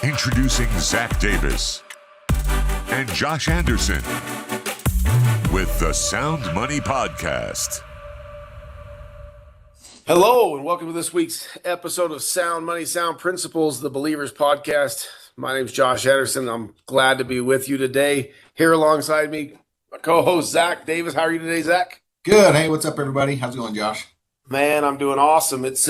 Introducing Zach Davis and Josh Anderson with the SoundMoney podcast. Hello, and welcome to this week's episode of Sound Money, Sound Principles, the Believers Podcast. My name is Josh Anderson. I'm glad to be with you today. Here alongside me, my co-host, Zach Davis. How are you today, Zach? Good. Hey, what's up, everybody? How's it going, Josh? Man, I'm doing awesome. It's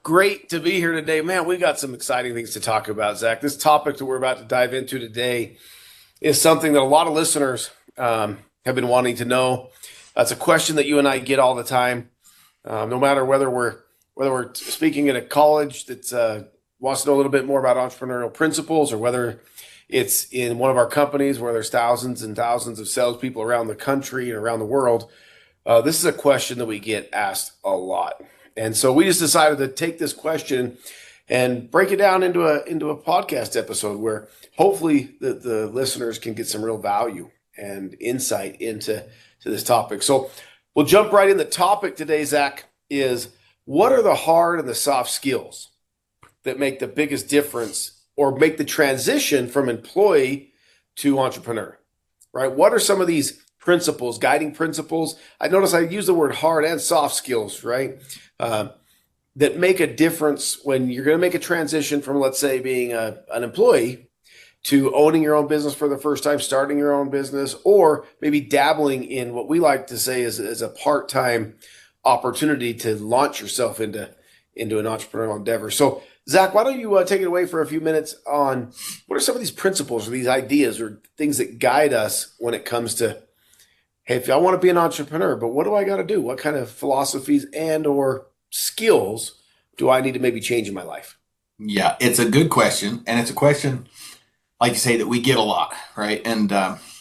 great to be here today. Man, we got some exciting things to talk about, Zach. This topic that we're about to dive into today is something that a lot of listeners have been wanting to know. It's a question that you and I get all the time. No matter whether we're speaking at a college that wants to know a little bit more about entrepreneurial principles, or whether it's in one of our companies where there's thousands and thousands of salespeople around the country and around the world, this is a question that we get asked a lot. And so we just decided to take this question and break it down into a podcast episode where hopefully the listeners can get some real value and insight into this topic. So we'll jump right in. The topic today, Zach, is what are the hard and the soft skills that make the biggest difference or make the transition from employee to entrepreneur, right? What are some of these principles, guiding principles? I notice I use the word hard and soft skills, right? That make a difference when you're going to make a transition from, let's say, being an employee to owning your own business for the first time, starting your own business, or maybe dabbling in what we like to say is a part-time opportunity to launch yourself into an entrepreneurial endeavor. So, Zach, why don't you take it away for a few minutes on what are some of these principles or these ideas or things that guide us when it comes to, hey, if I want to be an entrepreneur, but what do I got to do? What kind of philosophies and or skills do I need to maybe change in my life? Yeah, it's a good question. And it's a question, like you say, that we get a lot, right? And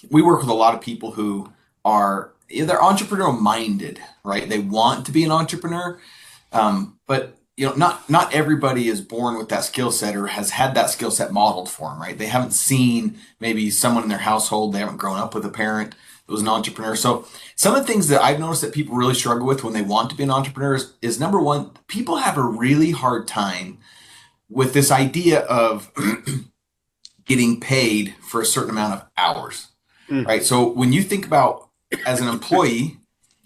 we work with a lot of people who are, they're entrepreneurial minded, right? They want to be an entrepreneur, but not everybody is born with that skill set or has had that skill set modeled for them, right? They haven't seen maybe someone in their household. They haven't grown up with a parent who was an entrepreneur. So some of the things that I've noticed that people really struggle with when they want to be an entrepreneur is number one, people have a really hard time with this idea of getting paid for a certain amount of hours, right? So when you think about as an employee,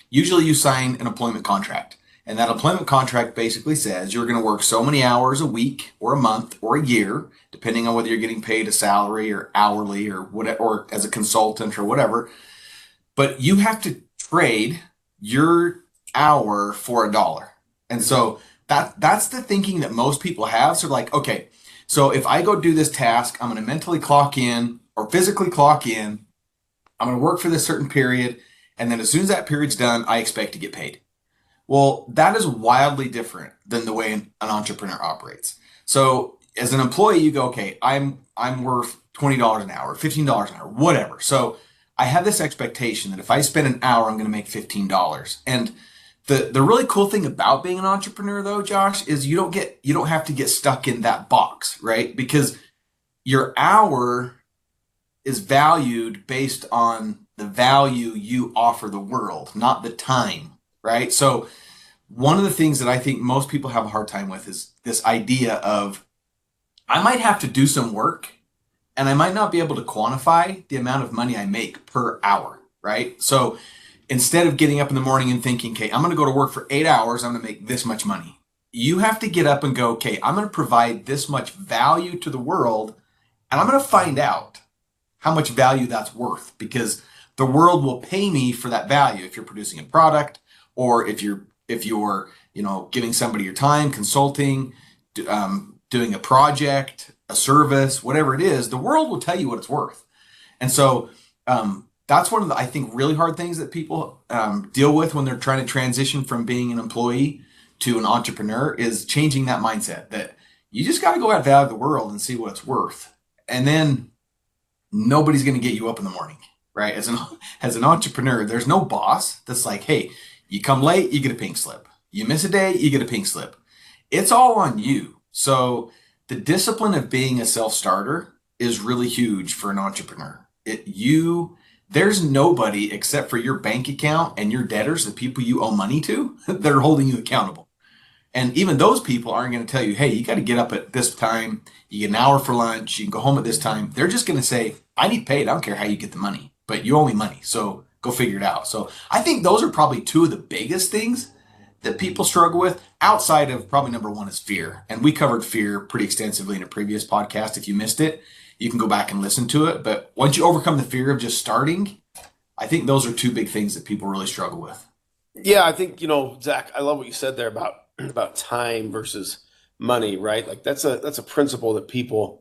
usually you sign an employment contract. And that employment contract basically says you're going to work so many hours a week or a month or a year, depending on whether you're getting paid a salary or hourly or whatever, or as a consultant or whatever. But you have to trade your hour for $1. And so that's the thinking that most people have. So like, okay, so if I go do this task, I'm going to mentally clock in or physically clock in. I'm going to work for this certain period. And then as soon as that period's done, I expect to get paid. Well, that is wildly different than the way an entrepreneur operates. So as an employee, you go, okay, I'm worth $20 an hour, $15 an hour, whatever. So I have this expectation that if I spend an hour, I'm going to make $15. And the really cool thing about being an entrepreneur though, Josh, is you don't have to get stuck in that box, right? Because your hour is valued based on the value you offer the world, not the time. Right. So one of the things that I think most people have a hard time with is this idea of I might have to do some work and I might not be able to quantify the amount of money I make per hour. Right. So instead of getting up in the morning and thinking, okay, I'm going to go to work for 8 hours, I'm going to make this much money. You have to get up and go, okay, I'm going to provide this much value to the world and I'm going to find out how much value that's worth, because the world will pay me for that value. If you're producing a product, or if you're giving somebody your time, consulting, doing a project, a service, whatever it is, the world will tell you what it's worth. And so that's one of the, I think, really hard things that people deal with when they're trying to transition from being an employee to an entrepreneur, is changing that mindset that you just got to go out there of the world and see what it's worth. And then nobody's going to get you up in the morning, right? As an entrepreneur, there's no boss that's like, hey, you come late, you get a pink slip. You miss a day, you get a pink slip. It's all on you. So the discipline of being a self-starter is really huge for an entrepreneur. There's nobody except for your bank account and your debtors, the people you owe money to, that are holding you accountable. And even those people aren't going to tell you, hey, you got to get up at this time. You get an hour for lunch. You can go home at this time. They're just going to say, I need paid. I don't care how you get the money, but you owe me money. So go figure it out. So I think those are probably two of the biggest things that people struggle with, outside of probably number one is fear. And we covered fear pretty extensively in a previous podcast. If you missed it, you can go back and listen to it. But once you overcome the fear of just starting, I think those are two big things that people really struggle with. Yeah, I think, Zach, I love what you said there about time versus money, right? Like that's a principle that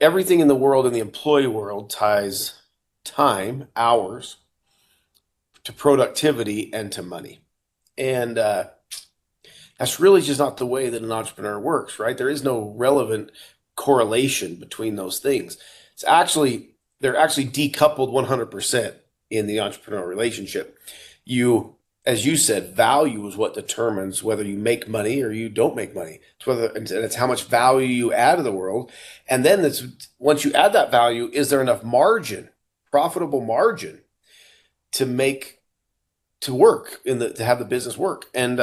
everything in the world, in the employee world, ties time, hours, to productivity and to money. And that's really just not the way that an entrepreneur works, right? There is no relevant correlation between those things. They're actually decoupled 100% in the entrepreneurial relationship. As you said, value is what determines whether you make money or you don't make money. It's how much value you add to the world. And then once you add that value, is there enough margin, profitable margin, to work to have the business work? And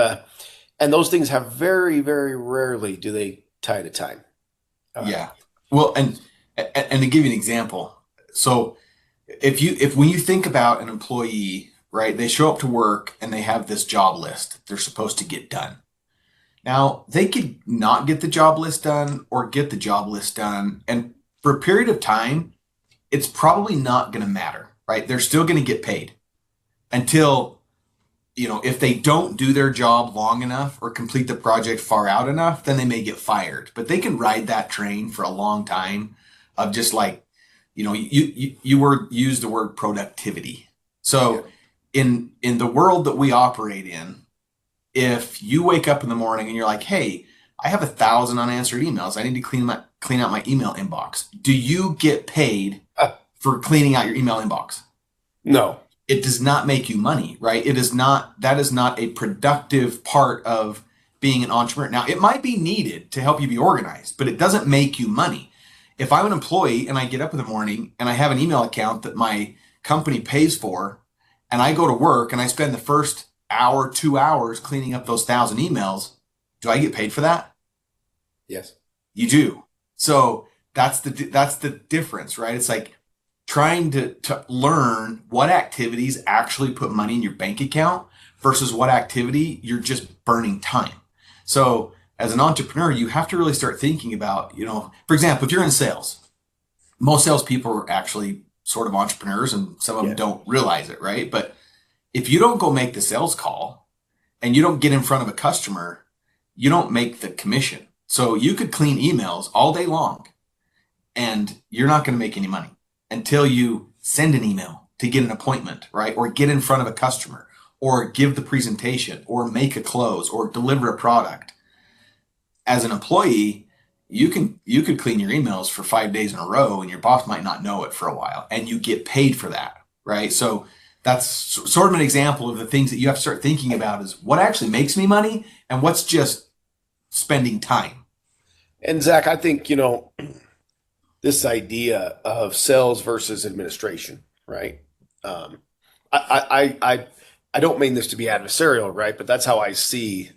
those things have very, very rarely do they tie to time. Yeah. Well, and to give you an example, so when you think about an employee, right, they show up to work and they have this job list that they're supposed to get done. Now, they could not get the job list done or get the job list done. And for a period of time, it's probably not going to matter, right? They're still going to get paid until, if they don't do their job long enough or complete the project far out enough, then they may get fired. But they can ride that train for a long time of just like, you used the word productivity. So in the world that we operate in, if you wake up in the morning and you're like, hey, I have 1,000 unanswered emails, I need to clean out my email inbox. Do you get paid for cleaning out your email inbox? No. It does not make you money, right? That is not a productive part of being an entrepreneur. Now, it might be needed to help you be organized, but it doesn't make you money. If I'm an employee and I get up in the morning and I have an email account that my company pays for, and I go to work and I spend the first hour, 2 hours cleaning up those 1,000 emails, do I get paid for that? Yes. You do. So that's the difference, right? It's like trying to learn what activities actually put money in your bank account versus what activity you're just burning time. So as an entrepreneur, you have to really start thinking about, for example, if you're in sales, most salespeople are actually sort of entrepreneurs and some of them don't realize it, right? But if you don't go make the sales call and you don't get in front of a customer, you don't make the commission. So you could clean emails all day long and you're not going to make any money until you send an email to get an appointment, right? Or get in front of a customer or give the presentation or make a close or deliver a product. As an employee, you could clean your emails for 5 days in a row and your boss might not know it for a while and you get paid for that, right? So that's sort of an example of the things that you have to start thinking about is what actually makes me money and what's just spending time. And Zach, I think, this idea of sales versus administration, right? I don't mean this to be adversarial, right? But that's how I see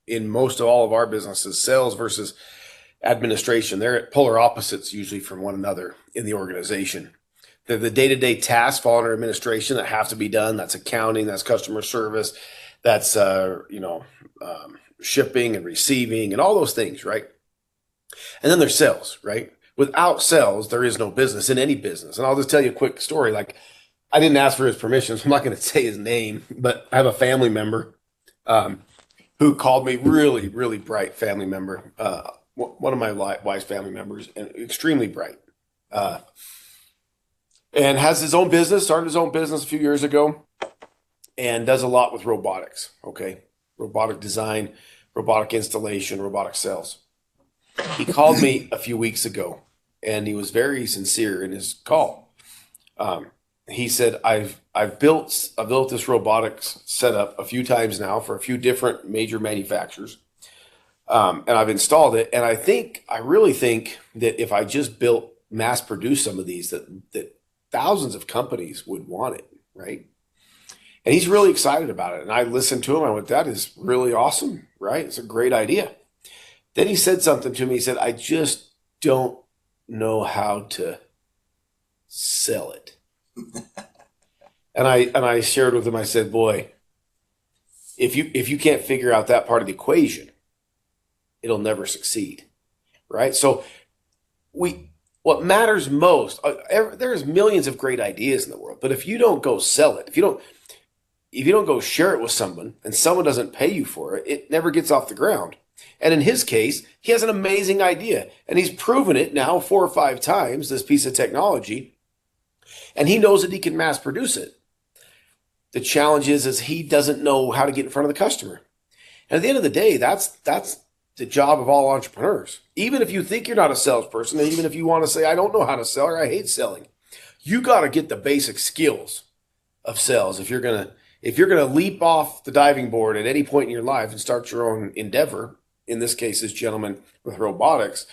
in most of all of our businesses, sales versus administration. They're at polar opposites usually from one another in the organization. The day-to-day tasks fall under administration that have to be done. That's accounting, that's customer service, that's shipping and receiving and all those things, right? And then there's sales, right? Without sales, there is no business in any business. And I'll just tell you a quick story. Like, I didn't ask for his permission, so I'm not going to say his name, but I have a family member who called me, really, really bright family member, one of my wife's family members, and extremely bright, and has his own business, started his own business a few years ago, and does a lot with robotics, okay? Robotic design, robotic installation, robotic sales. He called me a few weeks ago, and he was very sincere in his call. He said, "I've built this robotics setup a few times now for a few different major manufacturers, and I've installed it. And I really think that if I just mass produce some of these, that thousands of companies would want it, right?" And he's really excited about it. And I listened to him. I went, that is really awesome, right? It's a great idea. Then he said something to me. He said, I just don't know how to sell it. And I shared with him, I said, boy, if you can't figure out that part of the equation, it'll never succeed. Right? So what matters most, there's millions of great ideas in the world, but if you don't go sell it, if you don't go share it with someone and someone doesn't pay you for it, it never gets off the ground. And in his case, he has an amazing idea and he's proven it now 4 or 5 times, this piece of technology, and he knows that he can mass produce it. The challenge is he doesn't know how to get in front of the customer. And at the end of the day, that's the job of all entrepreneurs. Even if you think you're not a salesperson, and even if you want to say, I don't know how to sell or I hate selling, you got to get the basic skills of sales. If you're going to leap off the diving board at any point in your life and start your own endeavor, in this case, this gentleman with robotics,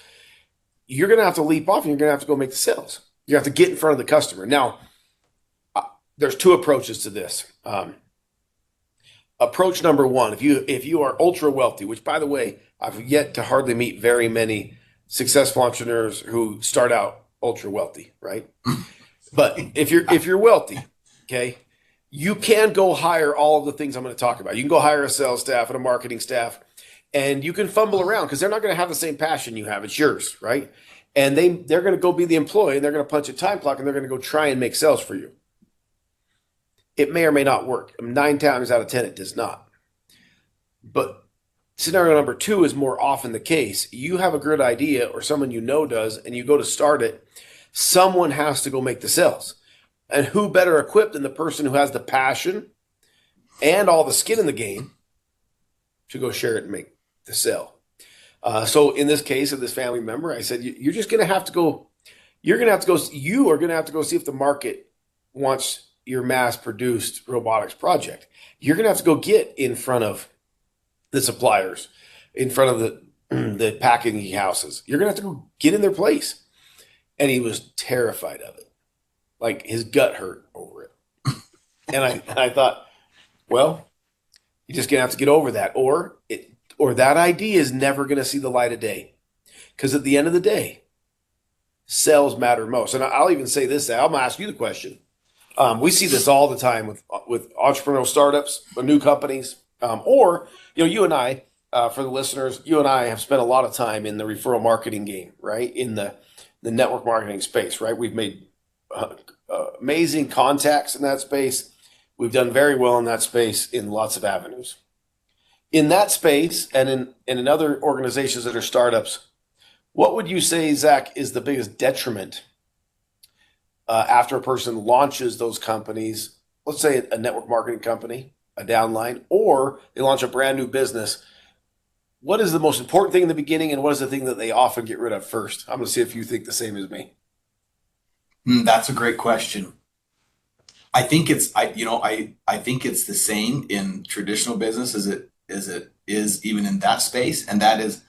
you're going to have to leap off and you're going to have to go make the sales. You have to get in front of the customer. Now, there's 2 approaches to this. Approach number 1, if you are ultra wealthy, which by the way, I've yet to hardly meet very many successful entrepreneurs who start out ultra wealthy, right? But if you're wealthy, okay, you can go hire all of the things I'm going to talk about. You can go hire a sales staff and a marketing staff, and you can fumble around because they're not going to have the same passion you have. It's yours, right? And they're going to go be the employee, and they're going to punch a time clock, and they're going to go try and make sales for you. It may or may not work. 9 times out of 10, it does not. But scenario number 2 is more often the case. You have a good idea or someone you know does, and you go to start it. Someone has to go make the sales. And who better equipped than the person who has the passion and all the skin in the game to go share it and make the sale. So in this case of this family member, I said, you're just going to have to go, you are going to have to go see if the market wants your mass-produced robotics project. You're going to have to go get in front of the suppliers, in front of the packaging houses. You're going to have to go get in their place. And he was terrified of it. Like his gut hurt over it. And I thought, well, you're just going to have to get over that. Or that idea is never going to see the light of day. Because at the end of the day, sales matter most. And I'll even say this, I'm going to ask you the question. We see this all the time with entrepreneurial startups, new companies, or you and I, for the listeners, you and I have spent a lot of time in the referral marketing game, right? In the network marketing space, right? We've made amazing contacts in that space. We've done very well in that space in lots of avenues. In that space and in other organizations that are startups, what would you say, Zach, is the biggest detriment after a person launches those companies? Let's say a network marketing company, a downline, or they launch a brand new business. What is the most important thing in the beginning, and what is the thing that they often get rid of first? I'm going to see if you think the same as me. That's a great question. I think it's I think it's the same in traditional business as it is even in that space, and that is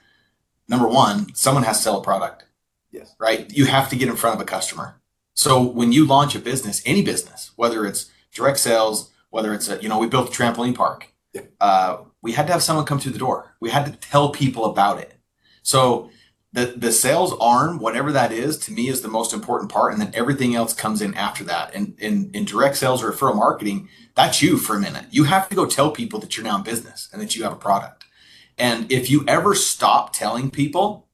number 1, someone has to sell a product. Yes. Right? You have to get in front of a customer. So when you launch a business, any business, whether it's direct sales, whether it's we built a trampoline park. Yeah. We had to have someone come through the door. We had to tell people about it. So the sales arm, whatever that is, to me is the most important part. And then everything else comes in after that. And in direct sales or referral marketing, that's you for a minute. You have to go tell people that you're now in business and that you have a product. And if you ever stop telling people,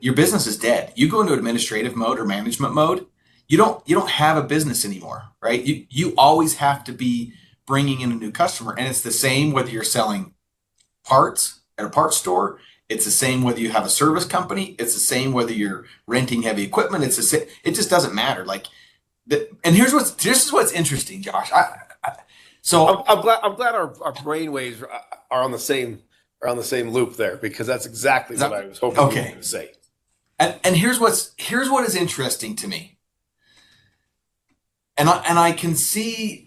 your business is dead. You go into administrative mode or management mode, you don't have a business anymore, right? You always have to be bringing in a new customer. And it's the same whether you're selling parts at a parts store. It's the same whether you have a service company. It's the same whether you're renting heavy equipment. It just doesn't matter. And this is what's interesting, Josh. I'm glad our brainwaves are on the same loop there, because that's exactly what I was hoping you were going to say. And here's what is interesting to me. And I can see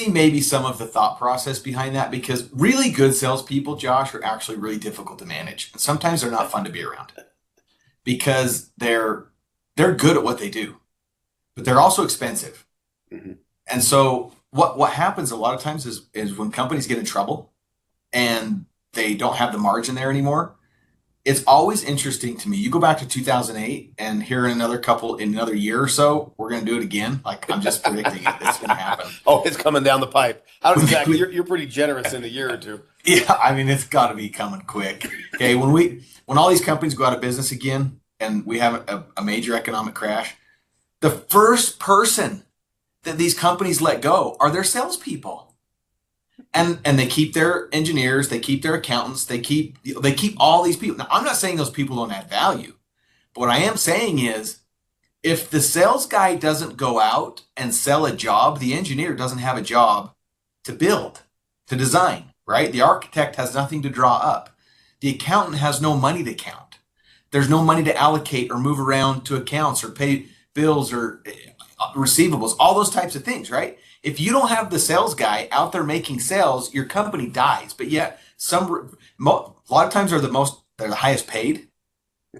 maybe some of the thought process behind that, because really good salespeople, Josh, are actually really difficult to manage. And sometimes they're not fun to be around because they're good at what they do, but they're also expensive. Mm-hmm. And so what happens a lot of times is when companies get in trouble and they don't have the margin there anymore. It's always interesting to me. You go back to 2008, and here in another year or so, we're going to do it again. Like, I'm just predicting it. It's going to happen. Oh, it's coming down the pipe. How does that? You're pretty generous in a year or two. Yeah, I mean, it's got to be coming quick. Okay, when all these companies go out of business again, and we have a major economic crash, the first person that these companies let go are their salespeople. And they keep their engineers, they keep their accountants, they keep all these people. Now, I'm not saying those people don't add value, but what I am saying is, if the sales guy doesn't go out and sell a job, the engineer doesn't have a job to build, to design, right? The architect has nothing to draw up. The accountant has no money to count. There's no money to allocate or move around to accounts or pay bills or receivables, all those types of things, right? If you don't have the sales guy out there making sales, your company dies. But yet, a lot of times they're the highest paid,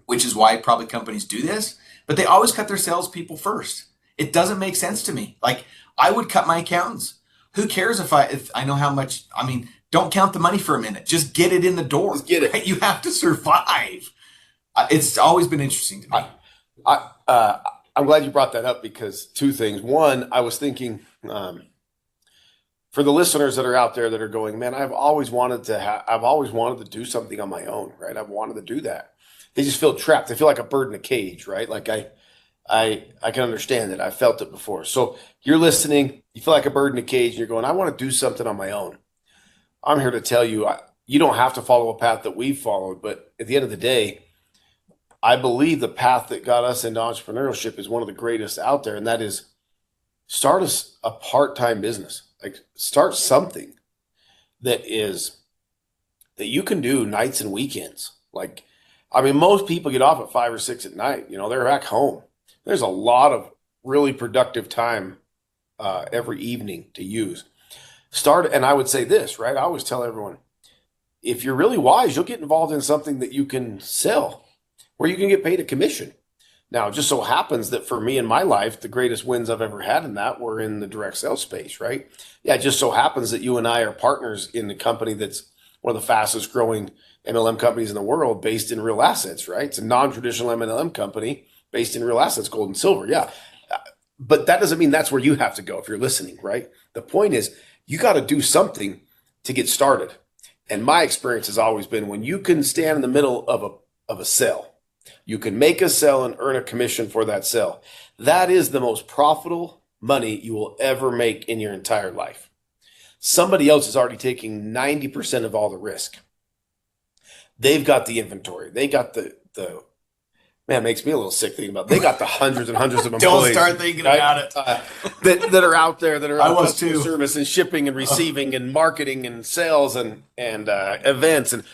which is why probably companies do this. But they always cut their salespeople first. It doesn't make sense to me. Like, I would cut my accountants. Who cares if I know how much? I mean, don't count the money for a minute. Just get it in the door. Just get it. Right? You have to survive. It's always been interesting to me. I'm glad you brought that up, because two things. One, I was thinking, for the listeners that are out there that are going, man, I've always wanted to do something on my own, right? I've wanted to do that. They just feel trapped. They feel like a bird in a cage, right? Like I can understand it. I felt it before. So you're listening, you feel like a bird in a cage, and you're going, I want to do something on my own. I'm here to tell you, you don't have to follow a path that we've followed, but at the end of the day, I believe the path that got us into entrepreneurship is one of the greatest out there, and that is start a part-time business. Like, start something that you can do nights and weekends. Like, I mean, most people get off at 5 or 6 at night. They're back home. There's a lot of really productive time every evening to use. And I would say this, right? I always tell everyone, if you're really wise, you'll get involved in something that you can sell, where you can get paid a commission. Now, it just so happens that for me in my life, the greatest wins I've ever had in that were in the direct sales space, right? Yeah, it just so happens that you and I are partners in the company that's one of the fastest growing MLM companies in the world, based in real assets, right? It's a non-traditional MLM company based in real assets, gold and silver. Yeah. But that doesn't mean that's where you have to go if you're listening, right? The point is, you got to do something to get started. And my experience has always been, when you can stand in the middle of a sale, you can make a sale and earn a commission for that sale. That is the most profitable money you will ever make in your entire life. Somebody else is already taking 90% of all the risk. They've got the inventory. They got the man, it makes me a little sick thinking about it. They got the hundreds and hundreds of employees. Don't start thinking about it. That are out there, that are I was too. Service and shipping and receiving and marketing and sales and events. And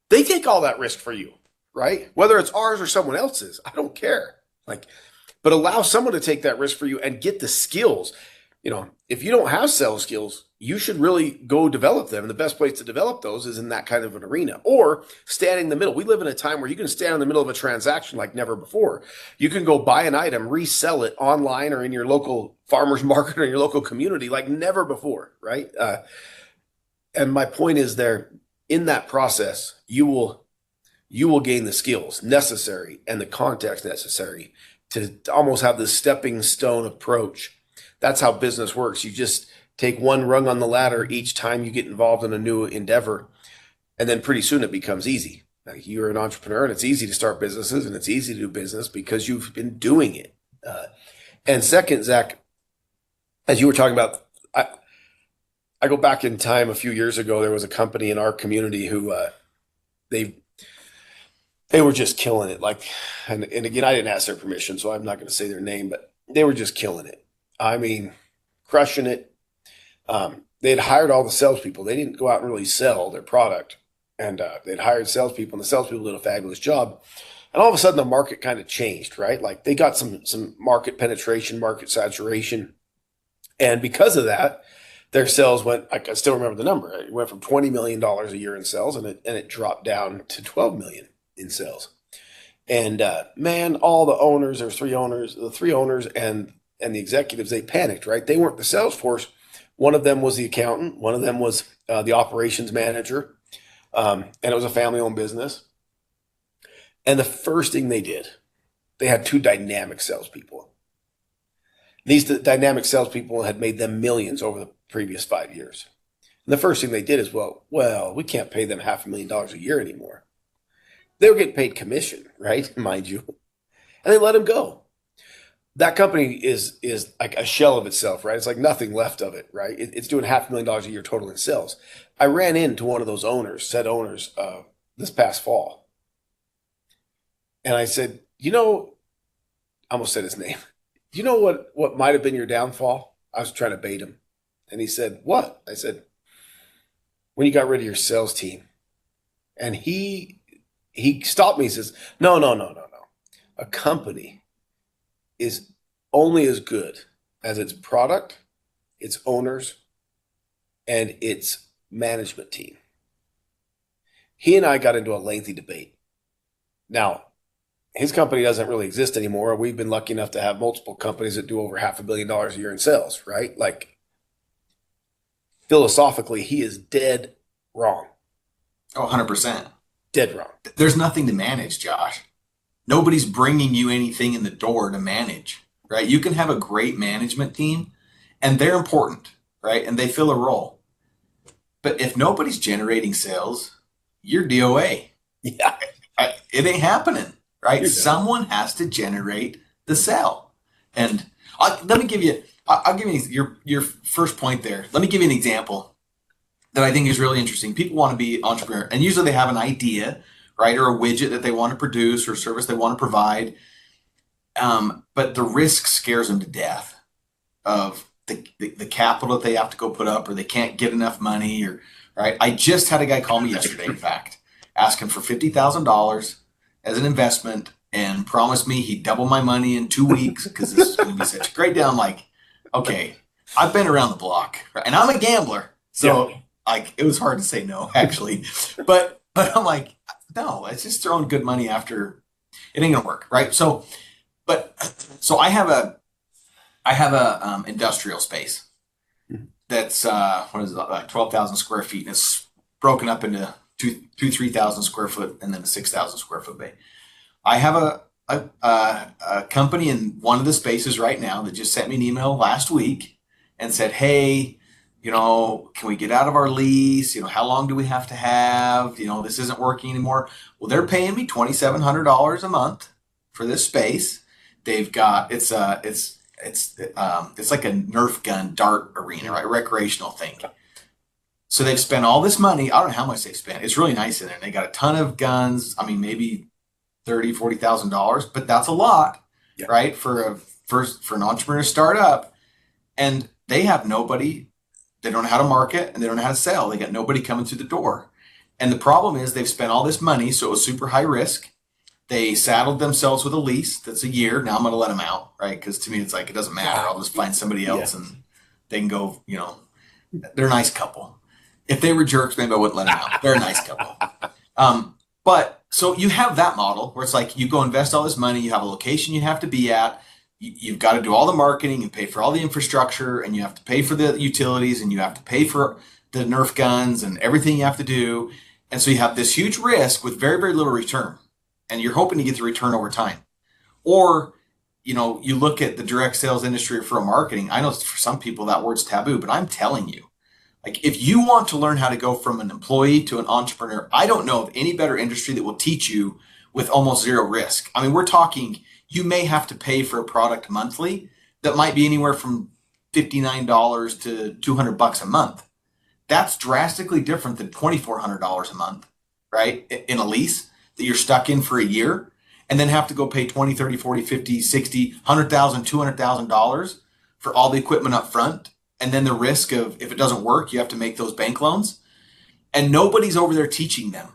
they take all that risk for you, right? Whether it's ours or someone else's, I don't care. But allow someone to take that risk for you and get the skills. If you don't have sales skills, you should really go develop them. And the best place to develop those is in that kind of an arena, or standing in the middle. We live in a time where you can stand in the middle of a transaction like never before. You can go buy an item, resell it online or in your local farmer's market or in your local community like never before, right? And my point is, there, in that process, you will gain the skills necessary and the context necessary to almost have this stepping stone approach. That's how business works. You just take one rung on the ladder each time you get involved in a new endeavor, and then pretty soon it becomes easy. Like, you're an entrepreneur, and it's easy to start businesses, and it's easy to do business because you've been doing it. And second, Zach, as you were talking about, I go back in time a few years ago. There was a company in our community who they were just killing it. And again, I didn't ask their permission, so I'm not going to say their name, but they were just killing it. I mean, crushing it. They had hired all the salespeople. They didn't go out and really sell their product. And they'd hired salespeople, and the salespeople did a fabulous job. And all of a sudden, the market kind of changed, right? Like, they got some market penetration, market saturation. And because of that, their sales went, I still remember the number. It went from $20 million a year in sales, and it dropped down to $12 million in sales. And man, all the owners, the three owners and the executives, they panicked, right? They weren't the sales force, One of them was the accountant. One of them was the operations manager. And it was a family-owned business. And the first thing they did, they had two dynamic salespeople. These dynamic salespeople had made them millions over the previous 5 years. And the first thing they did is, well, we can't pay them $500,000 a year anymore. They were getting paid commission, right? Mind you. And they let him go. That company is like a shell of itself, right? It's like nothing left of it, right? It's doing $500,000 a year total in sales. I ran into one of those said owners, this past fall. And I said, I almost said his name. You know what might have been your downfall? I was trying to bait him. And he said, what? I said, when you got rid of your sales team. And he stopped me. He says, no. A company is only as good as its product, its owners, and its management team. He and I got into a lengthy debate. Now, his company doesn't really exist anymore. We've been lucky enough to have multiple companies that do over $500 million a year in sales, right? Like, philosophically, he is dead wrong. Oh, 100%. Dead wrong. There's nothing to manage, Josh. Nobody's bringing you anything in the door to manage, right? You can have a great management team, and they're important, right? And they fill a role. But if nobody's generating sales, you're DOA. Yeah. It ain't happening, right? You're Someone has to generate the sale. And I'll give you your first point there. Let me give you an example that I think is really interesting. People want to be entrepreneur, and usually they have an idea, right? Or a widget that they want to produce or a service they want to provide. But the risk scares them to death of the capital that they have to go put up, or they can't get enough money, or right. I just had a guy call me yesterday, in fact, asking for $50,000 as an investment and promised me he'd double my money in 2 weeks because this is going to be such a great deal. I'm like, okay, I've been around the block, right? And I'm a gambler. So like, it was hard to say no, actually. But I'm like, no, it's just throwing good money after. It ain't gonna work, right? So I have a industrial space that's what is it, like 12,000 square feet, and it's broken up into 3,000 square foot and then a 6,000 square foot bay. I have a company in one of the spaces right now that just sent me an email last week and said, hey, can we get out of our lease? How long do we have to have? This isn't working anymore. Well, they're paying me $2,700 a month for this space. They've got it's like a Nerf gun dart arena, right? Recreational thing. So they've spent all this money. I don't know how much they've spent. It's really nice in there. They got a ton of guns. I mean, maybe $30,000, $40,000, but that's a lot, right? For an entrepreneur startup. And they have nobody. They don't know how to market, and they don't know how to sell. They got nobody coming through the door. And the problem is they've spent all this money, so it was super high risk. They saddled themselves with a lease that's a year. Now I'm going to let them out, right? Because to me, it's like, it doesn't matter. I'll just find somebody else and they can go, they're a nice couple. If they were jerks, maybe I wouldn't let them out. They're a nice couple. But so you have that model where it's like you go invest all this money, you have a location you have to be at, you've got to do all the marketing and pay for all the infrastructure, and you have to pay for the utilities, and you have to pay for the Nerf guns and everything you have to do. And so you have this huge risk with very, very little return, and you're hoping to get the return over time. Or, you look at the direct sales industry for marketing. I know for some people that word's taboo, but I'm telling you, like, if you want to learn how to go from an employee to an entrepreneur, I don't know of any better industry that will teach you with almost zero risk. I mean, we're talking, you may have to pay for a product monthly that might be anywhere from $59 to $200 a month. That's drastically different than $2,400 a month, right? In a lease that you're stuck in for a year, and then have to go pay $20, $30, $40, $50, $60, $100,000, $200,000 for all the equipment up front. And then the risk of, if it doesn't work, you have to make those bank loans. And nobody's over there teaching them,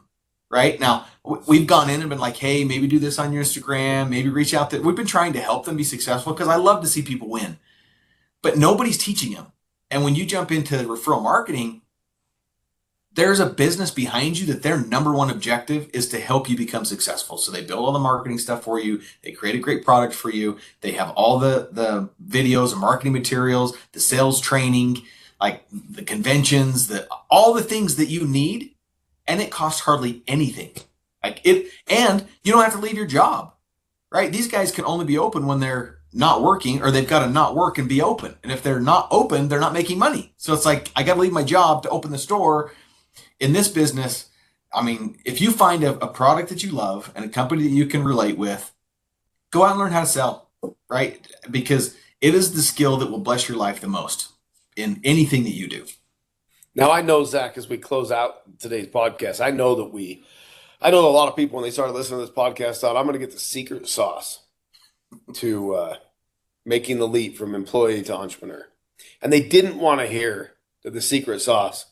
right? Now, we've gone in and been like, hey, maybe do this on your Instagram, maybe reach out. We've been trying to help them be successful because I love to see people win. But nobody's teaching them. And when you jump into referral marketing, there's a business behind you that their number one objective is to help you become successful. So they build all the marketing stuff for you. They create a great product for you. They have all the videos and marketing materials, the sales training. like the conventions, all the things that you need, and it costs hardly anything. And you don't have to leave your job, right? These guys can only be open when they're not working, or they've got to not work and be open. And if they're not open, they're not making money. So it's like, I got to leave my job to open the store. In this business, I mean, if you find a product that you love and a company that you can relate with, go out and learn how to sell, right? Because it is the skill that will bless your life the most in anything that you do. Now, I know, Zach, as we close out today's podcast, I know that a lot of people, when they started listening to this podcast, thought I'm going to get the secret sauce to making the leap from employee to entrepreneur. And they didn't want to hear that the secret sauce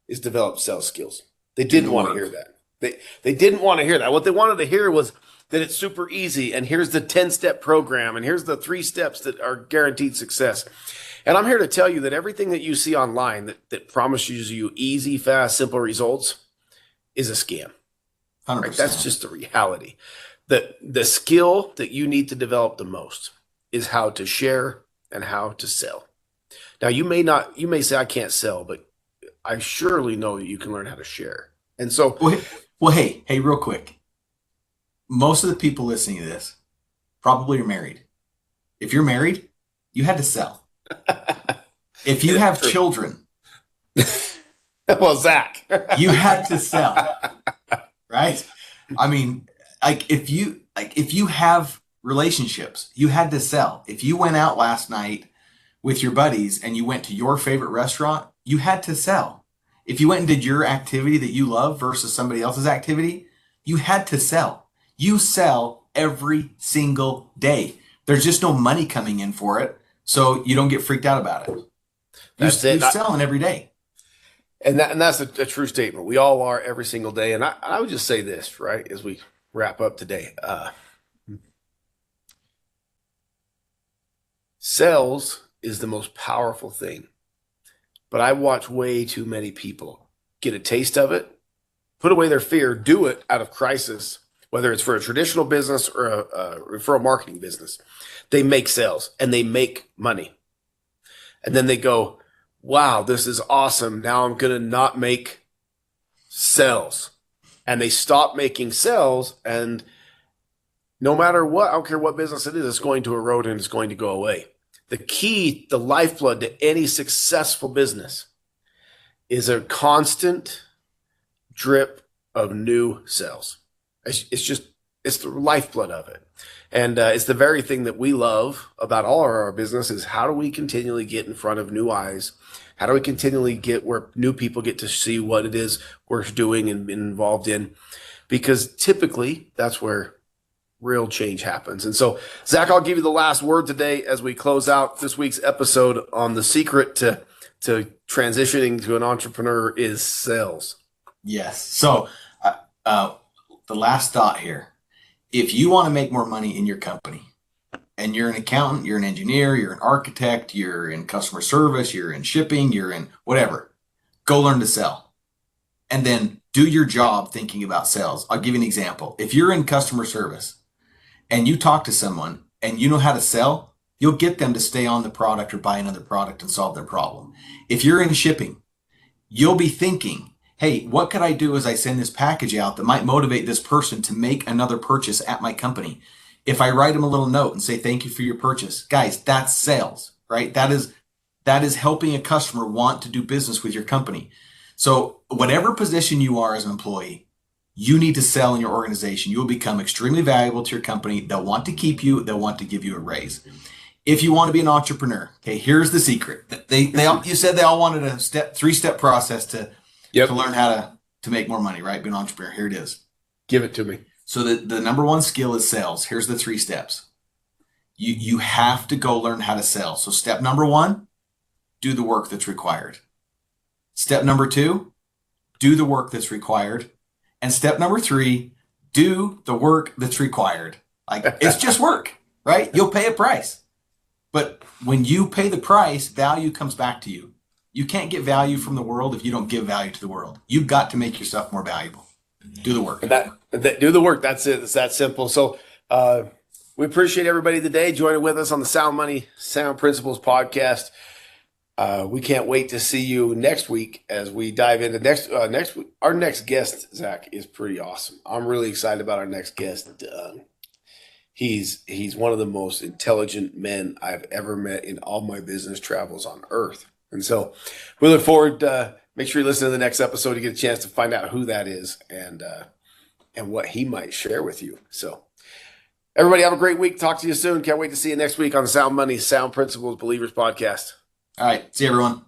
is develop sales skills. They didn't want to hear that. They didn't want to hear that. What they wanted to hear was that it's super easy, and here's the 10-step program, and here's the 3 steps that are guaranteed success. And I'm here to tell you that everything that you see online that promises you easy, fast, simple results is a scam. 100%. Right? That's just the reality. The skill that you need to develop the most is how to share and how to sell. Now, you may say, I can't sell, but I surely know that you can learn how to share. And so, well, hey, real quick. Most of the people listening to this probably are married. If you're married, you had to sell. If you have children, well, Zach, you had to sell, right? I mean, if you have relationships, you had to sell. If you went out last night with your buddies and you went to your favorite restaurant, you had to sell. If you went and did your activity that you love versus somebody else's activity, you had to sell. You sell every single day. There's just no money coming in for it, so you don't get freaked out about it. You're selling every day. And that's a true statement. We all are every single day. And I would just say this, right, as we wrap up today. Sales is the most powerful thing. But I watch way too many people get a taste of it, put away their fear, do it out of crisis, whether it's for a traditional business or a referral marketing business. They make sales and they make money. And then they go, wow, this is awesome. Now I'm going to not make sales. And they stop making sales, and no matter what, I don't care what business it is, it's going to erode and it's going to go away. The key, the lifeblood to any successful business is a constant drip of new sales. It's the lifeblood of it. And it's the very thing that we love about all of our business is how do we continually get in front of new eyes? How do we continually get where new people get to see what it is we're doing and involved in? Because typically that's where real change happens. And so, Zach, I'll give you the last word today as we close out this week's episode on the secret to transitioning to an entrepreneur is sales. Yes. So the last thought here, if you want to make more money in your company and you're an accountant, you're an engineer, you're an architect, you're in customer service, you're in shipping, you're in whatever, go learn to sell and then do your job thinking about sales. I'll give you an example. If you're in customer service and you talk to someone and you know how to sell, you'll get them to stay on the product or buy another product and solve their problem. If you're in shipping, you'll be thinking, hey, what could I do as I send this package out that might motivate this person to make another purchase at my company? If I write them a little note and say, thank you for your purchase, guys, that's sales, right? That is helping a customer want to do business with your company. So whatever position you are as an employee, you need to sell in your organization. You will become extremely valuable to your company. They'll want to keep you. They'll want to give you a raise. If you want to be an entrepreneur, okay, here's the secret. You said they all wanted a 3-step process to learn how to make more money, right? Be an entrepreneur. Here it is. Give it to me. So the number one skill is sales. Here's the 3 steps. You have to go learn how to sell. So step number 1, do the work that's required. Step number 2, do the work that's required. And step number 3, do the work that's required. Like, it's just work, right? You'll pay a price. But when you pay the price, value comes back to you. You can't get value from the world if you don't give value to the world. You've got to make yourself more valuable. Do the work. Do the work. That's it. It's that simple. So we appreciate everybody today joining with us on the SoundMoney Sound Principles podcast. We can't wait to see you next week as we dive into next week. Our next guest, Zach, is pretty awesome. I'm really excited about our next guest. He's one of the most intelligent men I've ever met in all my business travels on earth. And so we look forward. Make sure you listen to the next episode to get a chance to find out who that is and what he might share with you. So everybody have a great week. Talk to you soon. Can't wait to see you next week on the Sound Money, Sound Principles Believers podcast. All right. See you, everyone.